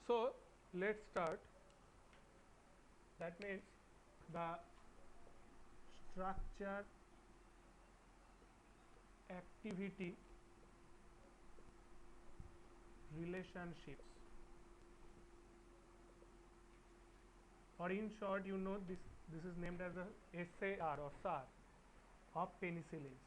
So let's start. That means the structure, activity, relationships, or in short, you know, this is named as the SAR or SAR of penicillins.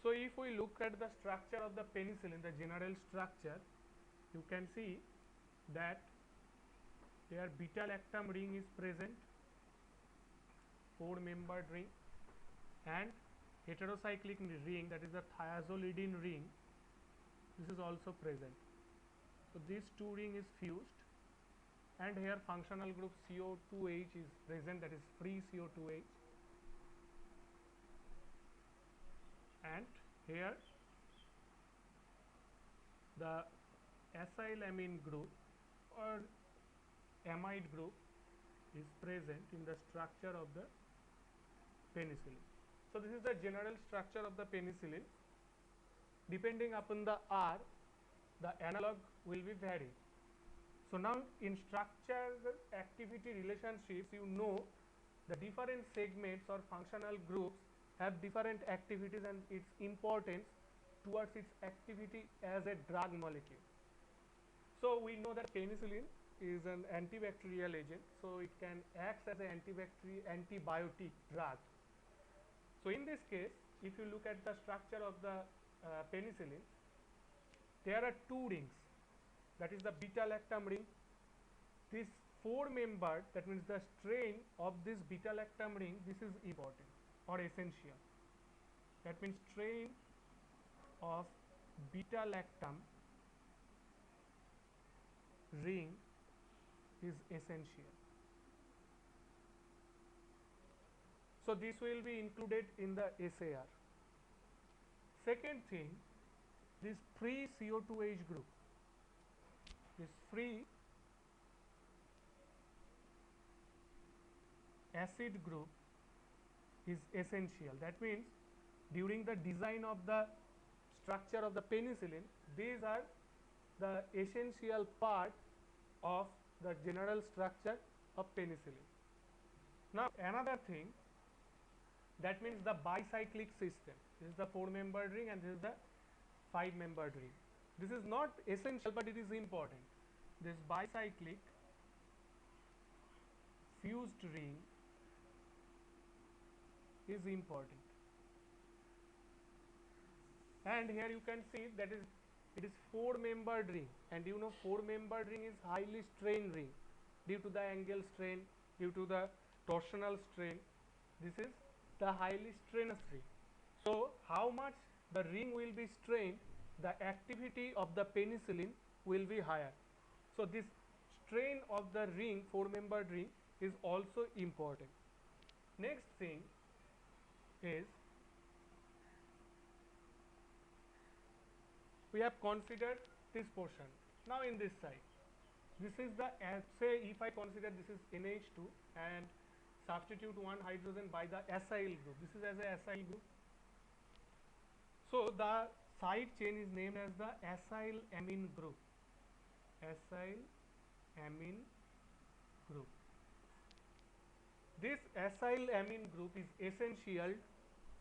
So if we look at the structure of the penicillin, the general structure, you can see that their beta-lactam ring is present, 4-membered ring, and heterocyclic ring, that is the thiazolidine ring, this is also present. So this two ring is fused, and here functional group CO2H is present, that is free CO2H, and here the acylamine group or amide group is present in the structure of the penicillin. So this is the general structure of the penicillin. Depending upon the R, the analog will be varied. So now in structure activity relationships, you know the different segments or functional groups have different activities and its importance towards its activity as a drug molecule. So we know that penicillin is an antibacterial agent, so it can act as an antibiotic drug. So in this case, if you look at the structure of the penicillin, there are two rings, that is the beta-lactam ring. This 4-membered, that means the strain of this beta-lactam ring, this is important or essential. That means strain of beta-lactam ring is essential. So this will be included in the SAR. Second thing, this free CO2H group, this free acid group is essential. That means during the design of the structure of the penicillin, these are the essential part of the general structure of penicillin. Now another thing, that means the bicyclic system. This is the 4-membered ring and this is the 5-membered ring. This is not essential, but it is important. This bicyclic fused ring is important. And here you can see that it is 4-membered ring, and you know 4-membered ring is highly strained ring due to the angle strain, due to the torsional strain. This is the highly strenuous ring. So how much the ring will be strained, the activity of the penicillin will be higher. So this strain of the ring, 4-membered ring, is also important. Next thing is, we have considered this portion. Now in this side, this is the, say if I consider this is NH2 and substitute one hydrogen by the acyl group, this is as a acyl group. So the side chain is named as the acylamine group. Acylamine group. This acylamine group is essential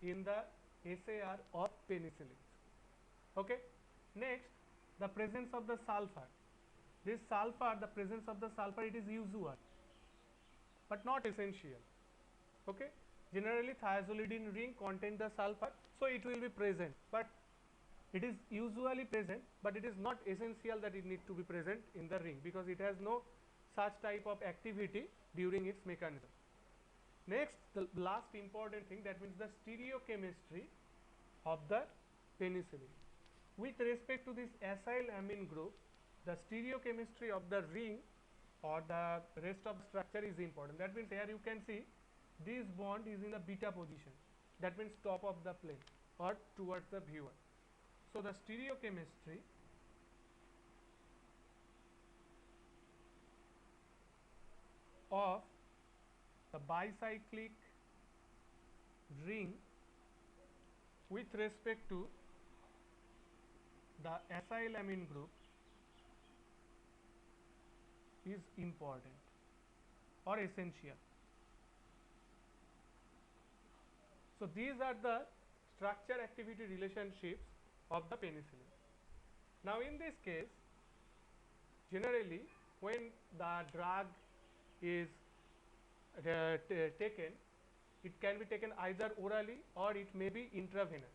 in the SAR of penicillin. Okay. Next, the presence of the sulfur. This sulfur, the presence of the sulfur, it is usual, but not essential. Okay. Generally, thiazolidine ring contains the sulfur, so it will be present, but it is usually present, but it is not essential that it need to be present in the ring because it has no such type of activity during its mechanism. Next, the last important thing, that means the stereochemistry of the penicillin. With respect to this acylamine group, the stereochemistry of the ring or the rest of the structure is important. That means here you can see this bond is in the beta position, that means top of the plane or towards the viewer. So the stereochemistry of the bicyclic ring with respect to the acylamine group is important or essential. So these are the structure activity relationships of the penicillin. Now in this case, generally when the drug is taken, it can be taken either orally or it may be intravenous.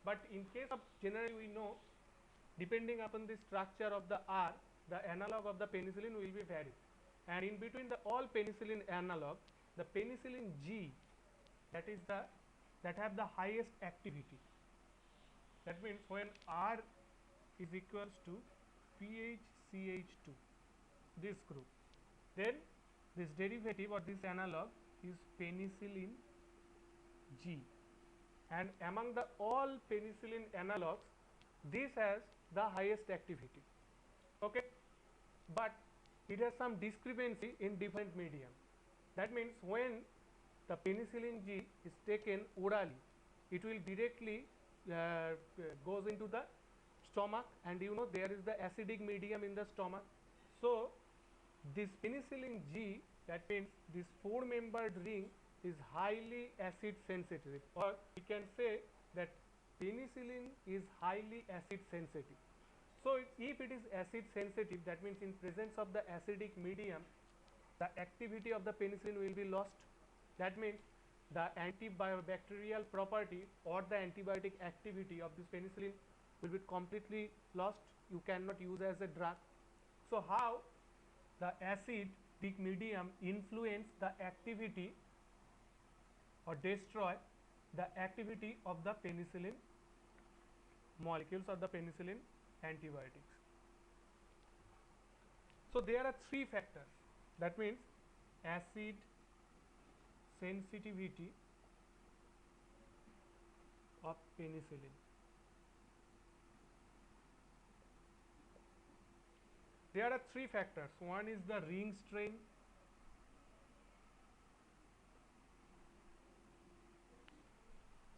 But in case of generally we know, depending upon the structure of the R, the analog of the penicillin will be varied. And in between the all penicillin analog, the penicillin G, that is the that have the highest activity. That means when R is equals to PHCH2, this group, then this derivative or this analog is penicillin G, and among the all penicillin analogs, this has the highest activity. Okay, but it has some discrepancy in different medium. That means when the penicillin G is taken orally, it will directly goes into the stomach, and you know there is the acidic medium in the stomach. So this penicillin G, that means this 4-membered ring is highly acid sensitive, or we can say that penicillin is highly acid sensitive. So if it is acid sensitive, that means in presence of the acidic medium, the activity of the penicillin will be lost. That means the antibacterial property or the antibiotic activity of this penicillin will be completely lost. You cannot use as a drug. So how the acidic medium influence the activity or destroy the activity of the penicillin molecules or the penicillin antibiotics? So there are 3 factors. That means acid sensitivity of penicillin. There are 3 factors. One is the ring strain,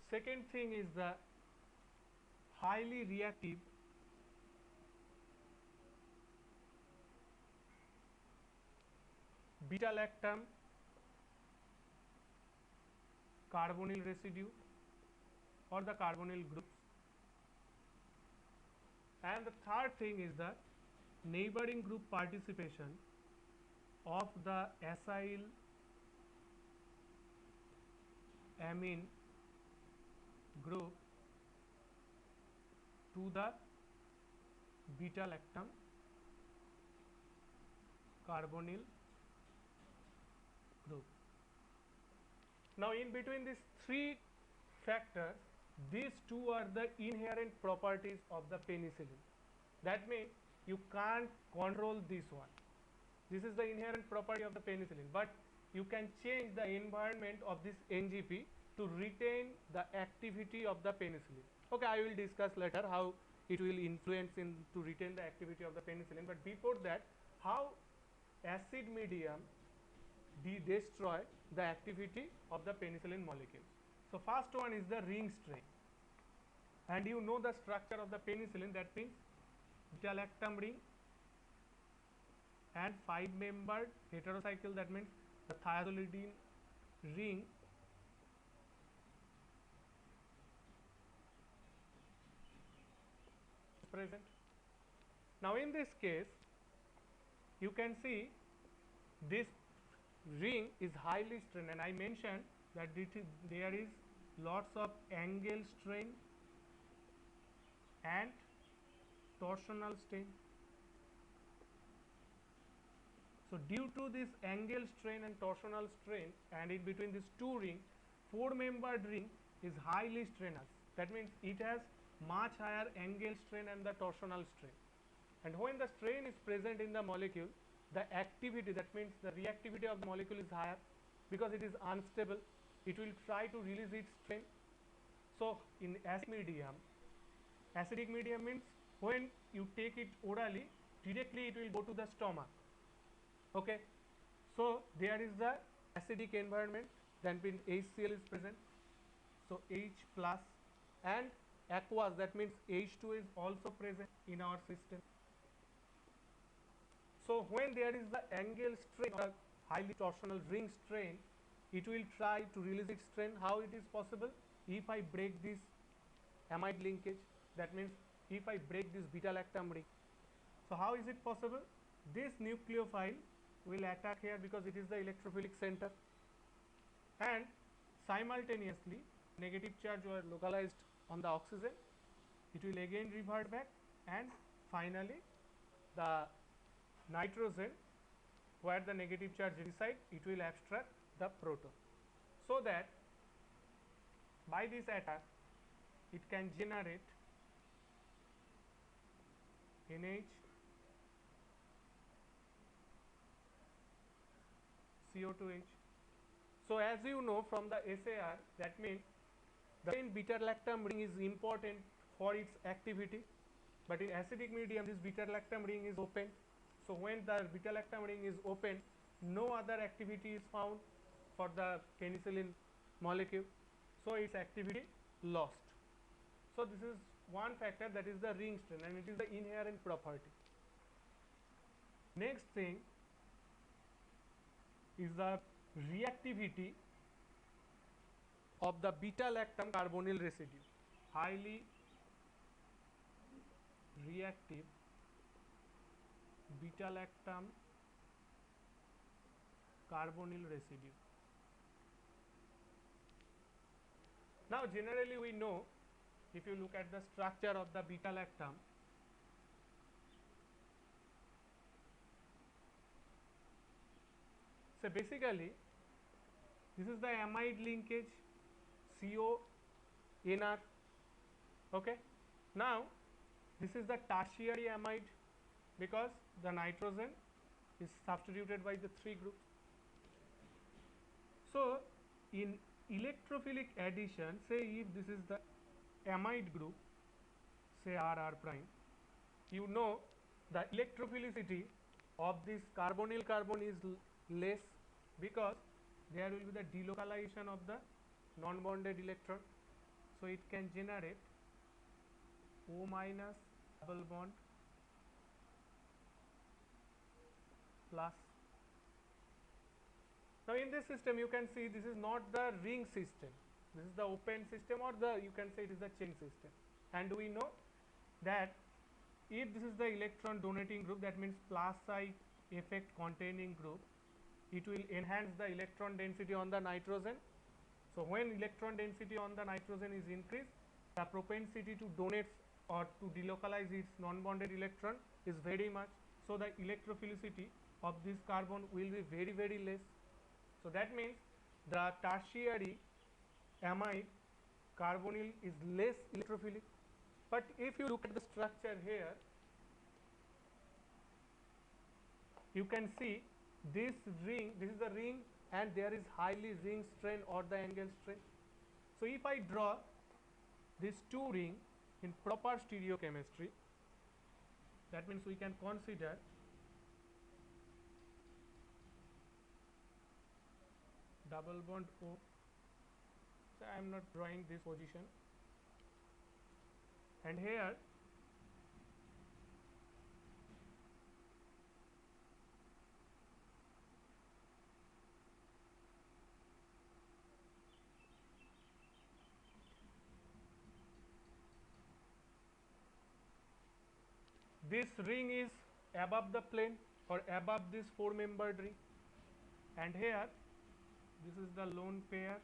second thing is the highly reactive beta-lactam carbonyl residue or the carbonyl groups, and the third thing is the neighboring group participation of the acyl amine group to the beta lactam carbonyl group. Now in between these 3 factors, these 2 are the inherent properties of the penicillin. That means you can't control this one. This is the inherent property of the penicillin, but you can change the environment of this NGP to retain the activity of the penicillin. Okay, I will discuss later how it will influence in to retain the activity of the penicillin, but before that, how acid medium destroy the activity of the penicillin molecule. So first one is the ring strain, and you know the structure of the penicillin, that means beta-lactam ring and 5-membered heterocycle, that means the thiazolidine ring present. Now in this case, you can see this ring is highly strained, and I mentioned that there is lots of angle strain and torsional strain. So due to this angle strain and torsional strain, and in between these 2 rings, 4-membered ring is highly strenuous. That means it has much higher angle strain and the torsional strain. And when the strain is present in the molecule, the activity, that means the reactivity of the molecule is higher, because it is unstable. It will try to release its strain. So in acidic medium means when you take it orally, directly it will go to the stomach. Okay, so there is the acidic environment, then HCl is present, so H plus, and aqueous, that means H2 is also present in our system. So when there is the angle strain or highly torsional ring strain, it will try to release its strain. How it is possible? If I break this amide linkage, that means if I break this beta lactam ring. So how is it possible? This nucleophile will attack here because it is the electrophilic center, and simultaneously negative charge were localized on the oxygen. It will again revert back, and finally the nitrogen, where the negative charge resides, it will abstract the proton, so that by this attack it can generate NH CO2H. So as you know from the SAR, that means the beta lactam ring is important for its activity, but in acidic medium this beta lactam ring is open. So when the beta lactam ring is open, no other activity is found for the penicillin molecule, so its activity lost. So this is one factor, that is the ring strain, and it is the inherent property. Next thing is the reactivity of the beta lactam carbonyl residue. Highly reactive beta lactam carbonyl residue. Now generally we know, if you look at the structure of the beta lactam, so basically this is the amide linkage CO NR. Okay. Now this is the tertiary amide because the nitrogen is substituted by the 3 groups. So in electrophilic addition, say if this is the amide group, say RR prime, you know the electrophilicity of this carbonyl carbon is less because there will be the delocalization of the non-bonded electron. So it can generate O minus double bond plus. Now in this system you can see this is not the ring system, this is the open system, or the you can say it is the chain system. And we know that if this is the electron donating group, that means plus side effect containing group, it will enhance the electron density on the nitrogen. So when electron density on the nitrogen is increased, the propensity to donate or to delocalize its non-bonded electron is very much. So the electrophilicity of this carbon will be very, very less. So that means the tertiary amide carbonyl is less electrophilic. But if you look at the structure here, you can see this ring, this is the ring, and there is highly ring strain or the angle strain. So if I draw these two ring in proper stereochemistry, that means we can consider double bond O. So I am not drawing this position, and here this ring is above the plane or above this 4-membered ring, and here this is the lone pair,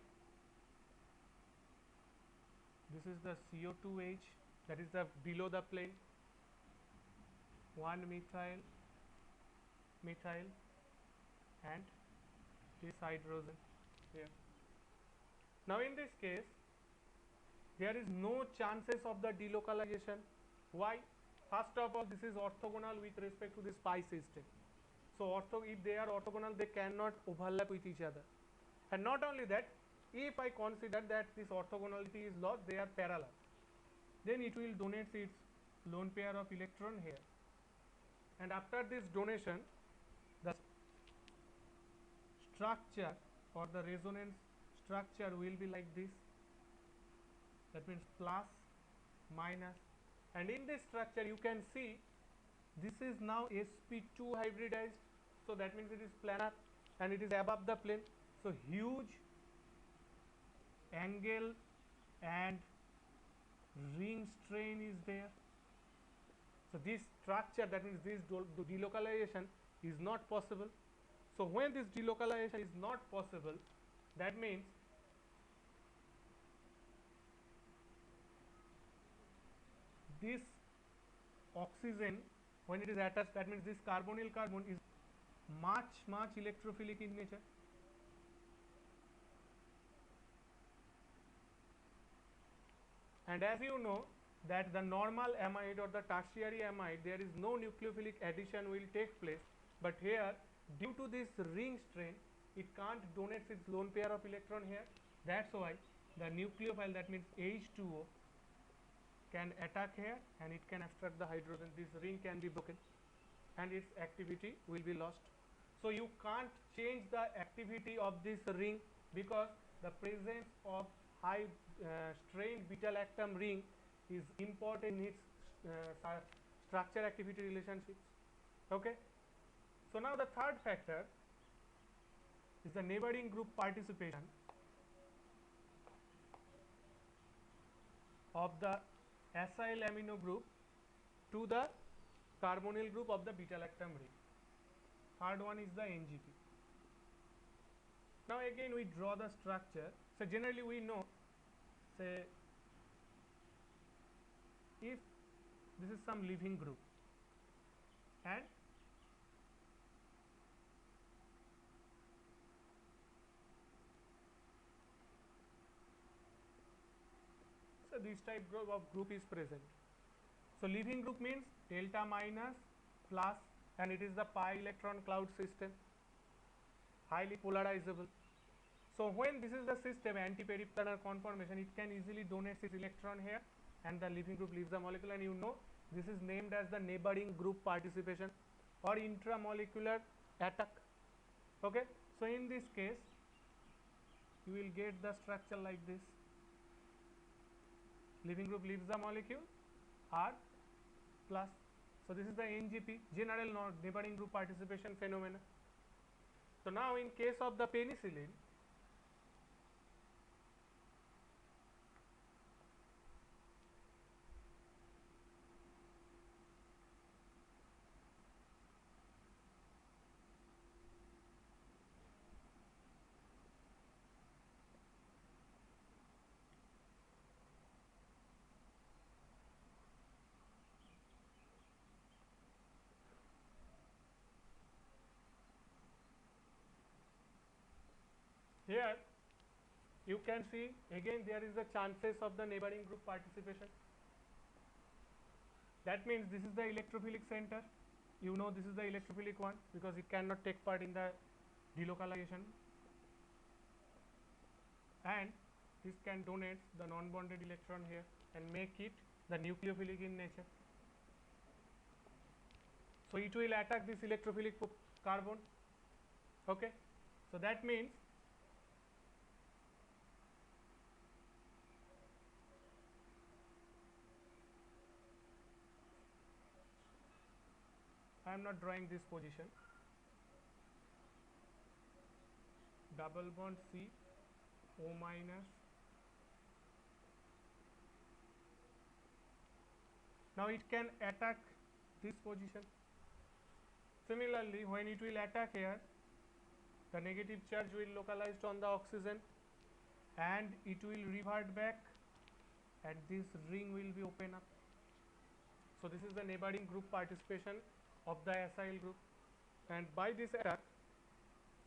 this is the CO2H, that is the below the plane, 1 methyl, methyl, and this hydrogen here. Now in this case there is no chances of the delocalization. Why? First of all, this is orthogonal with respect to this pi system. So if they are orthogonal, they cannot overlap with each other. And not only that, if I consider that this orthogonality is lost, they are parallel, then it will donate its lone pair of electron here. And after this donation, the structure or the resonance structure will be like this. That means plus minus, and in this structure you can see this is now sp2 hybridized, so that means it is planar and it is above the plane, so huge angle and ring strain is there. So this structure, that means this delocalization is not possible. So when this delocalization is not possible, that means this oxygen, when it is attached, that means this carbonyl carbon is much electrophilic in nature. And as you know that the normal amide or the tertiary amide, there is no nucleophilic addition will take place, but here due to this ring strain it can't donate its lone pair of electron here. That's why the nucleophile, that means H2O, can attack here and it can abstract the hydrogen. This ring can be broken and its activity will be lost. So you can't change the activity of this ring because the presence of high strained beta lactam ring is important in its structure activity relationships. Okay. So now the third factor is the neighboring group participation of the acyl amino group to the carbonyl group of the beta lactam ring. Third one is the NGP. Now again we draw the structure. So generally we know, say if this is some leaving group and so this type of group is present. So leaving group means delta minus plus, and it is the pi electron cloud system, highly polarizable. So when this is the system anti-periplanar conformation, it can easily donate its electron here and the leaving group leaves the molecule, and you know this is named as the neighboring group participation or intramolecular attack. Okay. So in this case you will get the structure like this. Leaving group leaves the molecule, R plus. So this is the NGP, general neighboring group participation phenomena. So now in case of the penicillin, here you can see again there is the chances of the neighboring group participation. That means this is the electrophilic center. You know this is the electrophilic one because it cannot take part in the delocalization, and this can donate the non-bonded electron here and make it the nucleophilic in nature. So it will attack this electrophilic carbon. Okay. So that means I am not drawing this position. Double bond C, O minus. Now it can attack this position. Similarly, when it will attack here, the negative charge will localized on the oxygen and it will revert back and this ring will be open up. So this is the neighboring group participation of the acyl group, and by this attack,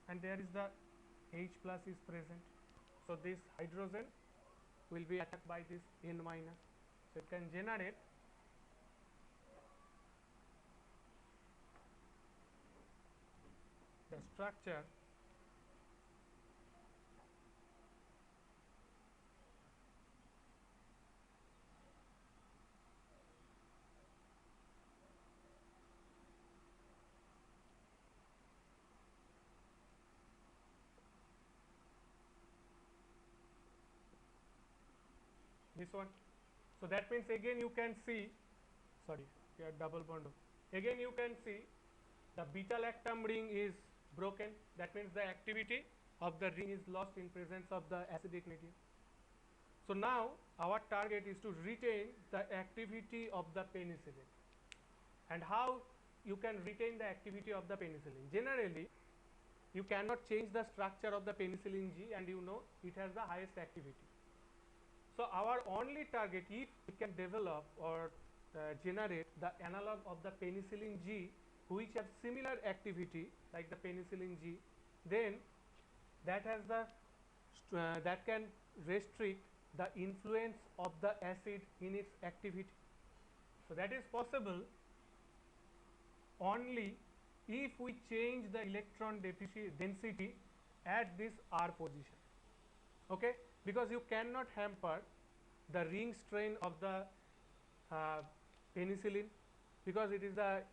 and there is the H plus is present. So this hydrogen will be attacked by this N minus. So it can generate the structure this one. So that means again you can see, sorry, here double bond. Again you can see the beta lactam ring is broken. That means the activity of the ring is lost in presence of the acidic medium. So now our target is to retain the activity of the penicillin. And how you can retain the activity of the penicillin? Generally, you cannot change the structure of the penicillin G, and you know it has the highest activity. So our only target, if we can develop or generate the analog of the penicillin G which have similar activity like the penicillin G, then that has the that can restrict the influence of the acid in its activity. So that is possible only if we change the electron density at this R position, okay, because you cannot hamper the ring strain of the penicillin, because it is the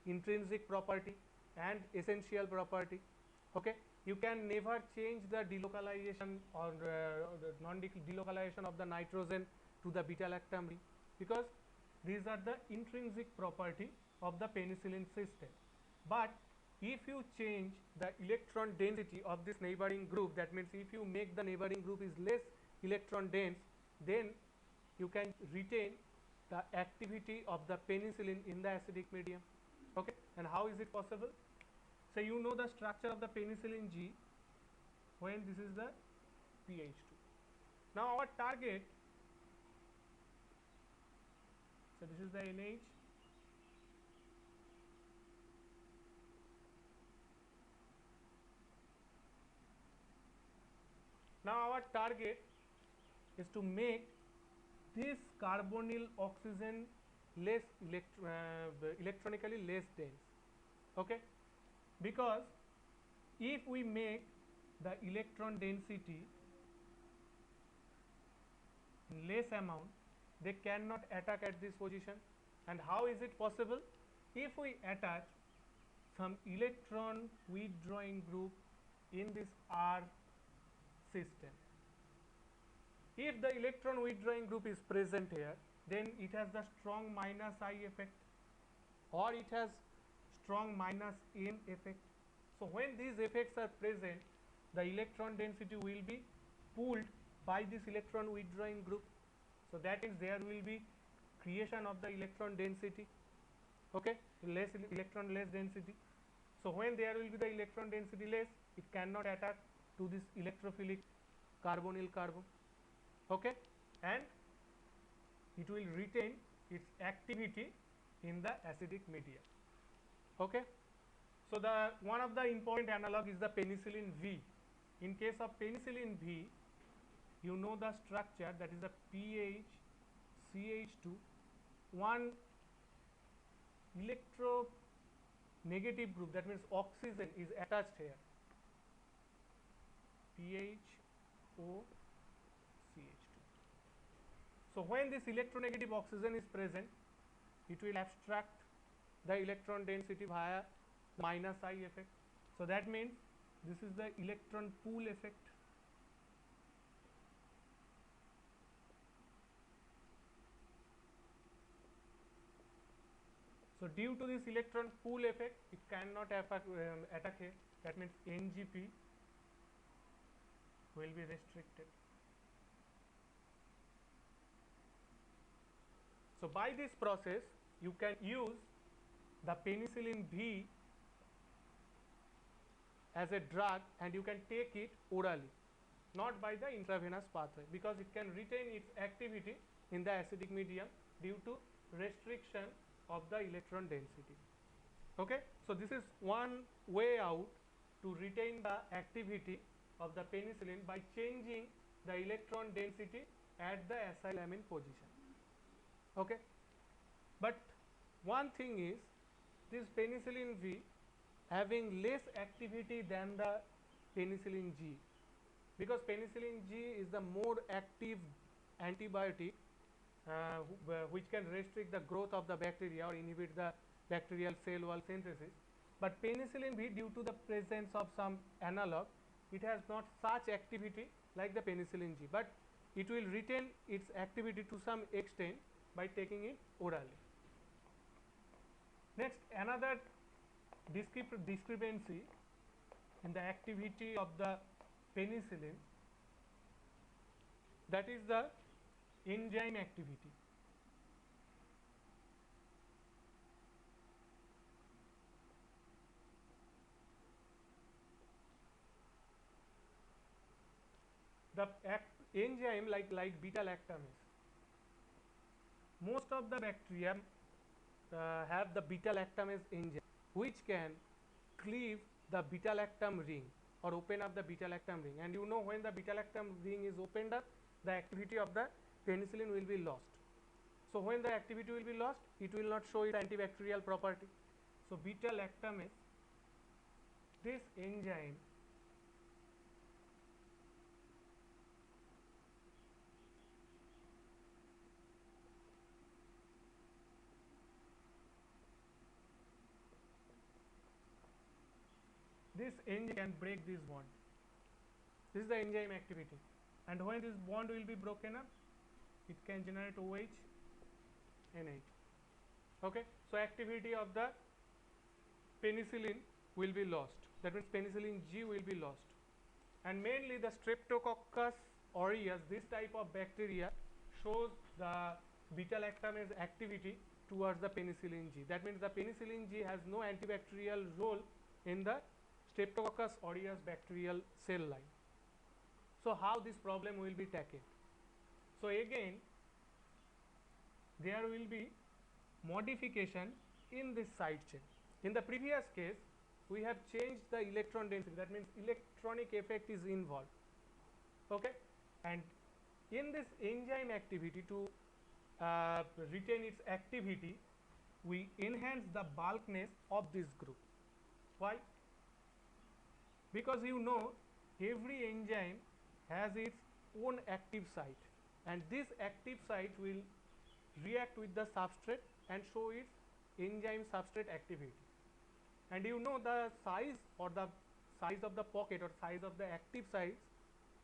intrinsic property and essential property, okay. You can never change the delocalization or non-delocalization of the nitrogen to the beta lactam ring, because these are the intrinsic property of the penicillin system. But if you change the electron density of this neighboring group, that means if you make the neighboring group is less electron dense, then you can retain the activity of the penicillin in the acidic medium, okay. And how is it possible? So you know the structure of the penicillin G when this is the pH2. Now our target, so this is the NH, now our target is to make this carbonyl oxygen less electronically less dense, okay, because if we make the electron density in less amount, they cannot attack at this position. And how is it possible? If we attach some electron withdrawing group in this R system, if the electron withdrawing group is present here, then it has the strong minus I effect, or it has strong minus N effect. So when these effects are present, the electron density will be pulled by this electron withdrawing group. So that means there will be creation of the electron density, okay, less electron less density. So when there will be the electron density less, it cannot attack to this electrophilic carbonyl carbon, okay, and it will retain its activity in the acidic medium, okay. So the one of the important analog is the penicillin V. In case of penicillin V, you know the structure, that is the PH CH2, one electronegative group, that means oxygen is attached here, PHO CH2. So when this electronegative oxygen is present, it will abstract the electron density via minus I effect. So that means this is the electron pool effect. So due to this electron pool effect, it cannot attack here. That means NGP will be restricted. So by this process, you can use the penicillin V as a drug, and you can take it orally, not by the intravenous pathway, because it can retain its activity in the acidic medium due to restriction of the electron density, okay. So this is one way out to retain the activity of the penicillin by changing the electron density at the acylamine position, okay. But one thing is, this penicillin V having less activity than the penicillin G, because penicillin G is the more active antibiotic which can restrict the growth of the bacteria or inhibit the bacterial cell wall synthesis. But penicillin V, due to the presence of some analog, it has not such activity like the penicillin G, but it will retain its activity to some extent by taking it orally. Next, another discrepancy in the activity of the penicillin, that is the enzyme activity. The enzyme like beta lactamase, most of the bacteria have the beta lactamase enzyme which can cleave the beta lactam ring or open up the beta lactam ring, and you know when the beta lactam ring is opened up, the activity of the penicillin will be lost. So when the activity will be lost, it will not show its antibacterial property. So beta lactamase, this enzyme can break this bond. This is the enzyme activity, and when this bond will be broken up, it can generate OH, NH. Okay, so activity of the penicillin will be lost. That means penicillin G will be lost, and mainly the Streptococcus aureus, this type of bacteria shows the beta lactamase activity towards the penicillin G. That means the penicillin G has no antibacterial role in the Streptococcus aureus bacterial cell line. So how this problem will be tackled? So again, there will be modification in this side chain. In the previous case, we have changed the electron density. That means electronic effect is involved. Okay, and in this enzyme activity, to retain its activity, we enhance the bulkness of this group. Why? Because you know every enzyme has its own active site, and this active site will react with the substrate and show its enzyme substrate activity. And you know the size or the size of the pocket or size of the active site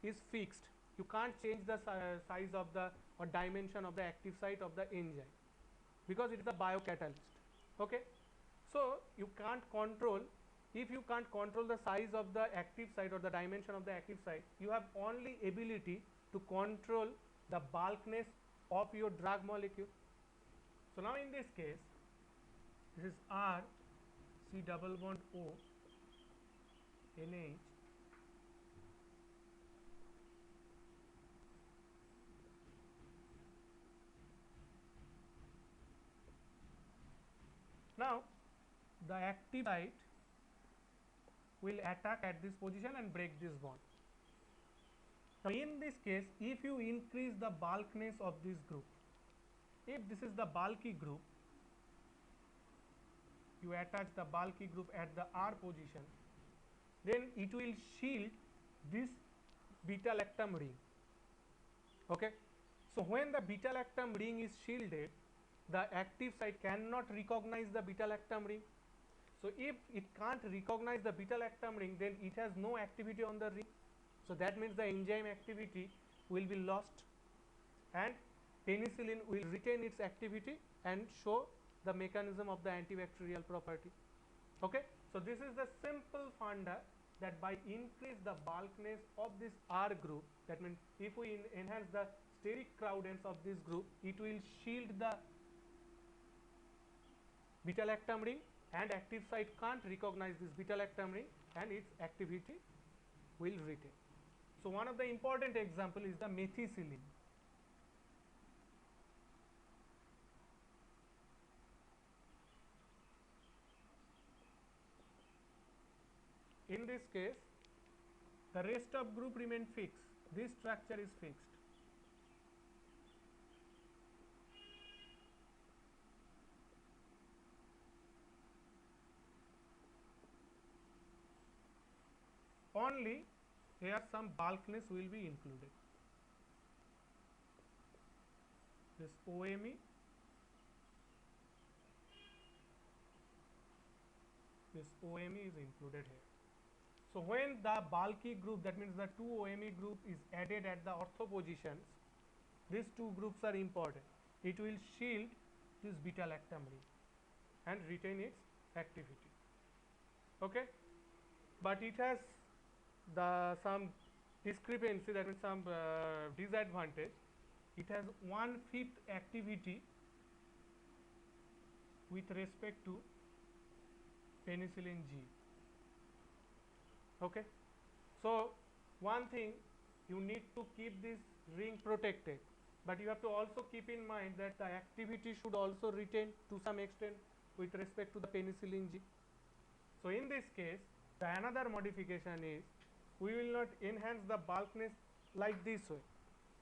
is fixed. You can't change the size of the or dimension of the active site of the enzyme because it is a biocatalyst. Okay, so you can't control. If you can't control the size of the active site or the dimension of the active site, you have only ability to control the bulkness of your drug molecule. So now in this case, this is R, C double bond O, NH, now the active site will attack at this position and break this bond. Now in this case, if you increase the bulkness of this group, if this is the bulky group, you attach the bulky group at the R position, then it will shield this beta lactam ring. Okay, so when the beta lactam ring is shielded, the active site cannot recognize the beta lactam ring. So if it can't recognize the beta lactam ring, then it has no activity on the ring. So that means the enzyme activity will be lost, and penicillin will retain its activity and show the mechanism of the antibacterial property. Okay, so this is the simple funda, that by increase the bulkness of this R group, that means if we enhance the steric crowdness of this group, it will shield the beta lactam ring, and active site can't recognize this beta lactam ring and its activity will retain. So one of the important example is the methicillin. In this case, the rest of group remain fixed. This structure is fixed. Only here some bulkness will be included. This OMe, this OMe is included here. So when the bulky group, that means the 2 OMe group is added at the ortho positions, these two groups are important. It will shield this beta lactam ring and retain its activity. Okay, but it has the some discrepancy, that means some disadvantage. It has 1/5 activity with respect to penicillin G. Okay, so one thing, you need to keep this ring protected, but you have to also keep in mind that the activity should also retain to some extent with respect to the penicillin G. So in this case, the another modification is we will not enhance the bulkness like this way.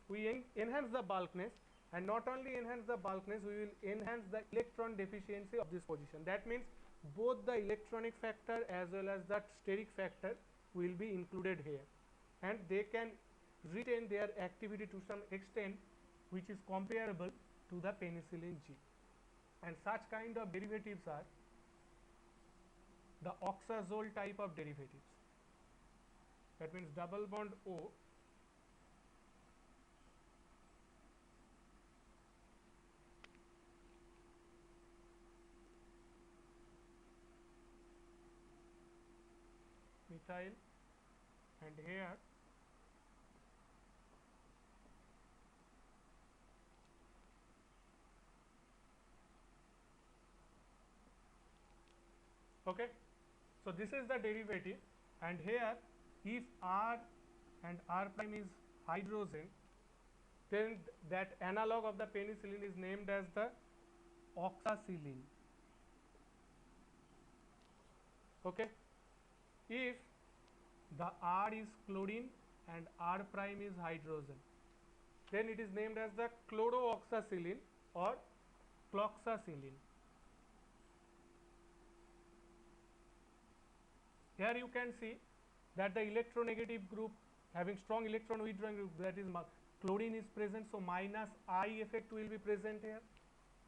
We enhance the bulkness, and not only enhance the bulkness, we will enhance the electron deficiency of this position. That means both the electronic factor as well as the steric factor will be included here, and they can retain their activity to some extent which is comparable to the penicillin G. And such kind of derivatives are the oxazole type of derivatives. That means double bond O methyl, and here okay. So this is the derivative, and here if R and R prime is hydrogen, then that analog of the penicillin is named as the oxacillin. Okay, if the R is chlorine and R prime is hydrogen, then it is named as the chlorooxacillin or cloxacillin. Here you can see that the electronegative group having strong electron withdrawing group, that is chlorine is present, so minus I effect will be present here,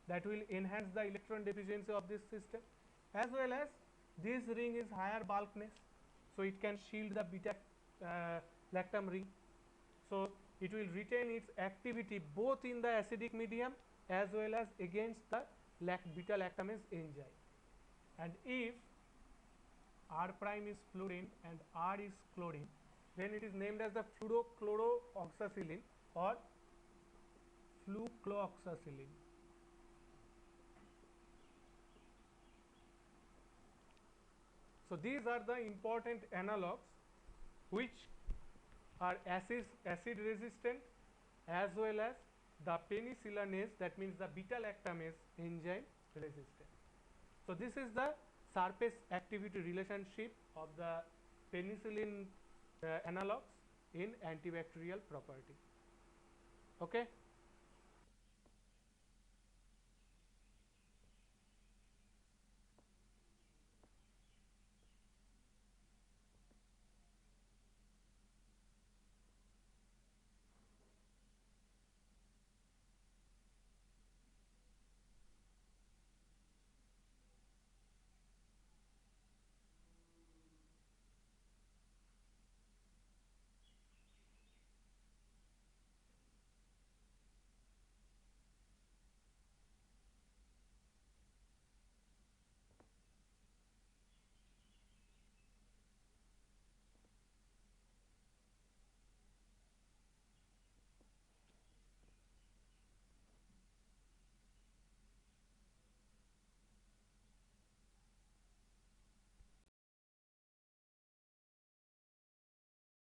that will enhance the electron deficiency of this system, as well as this ring is higher bulkness, so it can shield the beta lactam ring. So it will retain its activity both in the acidic medium as well as against the beta lactamase enzyme. And if R prime is fluorine and R is chlorine, then it is named as the fluorochlorooxacillin or flucloxacillin. So these are the important analogues which are acid resistant as well as the penicillinase, that means the beta lactamase enzyme resistant. So this is the surface activity relationship of the penicillin analogues in antibacterial property. Okay.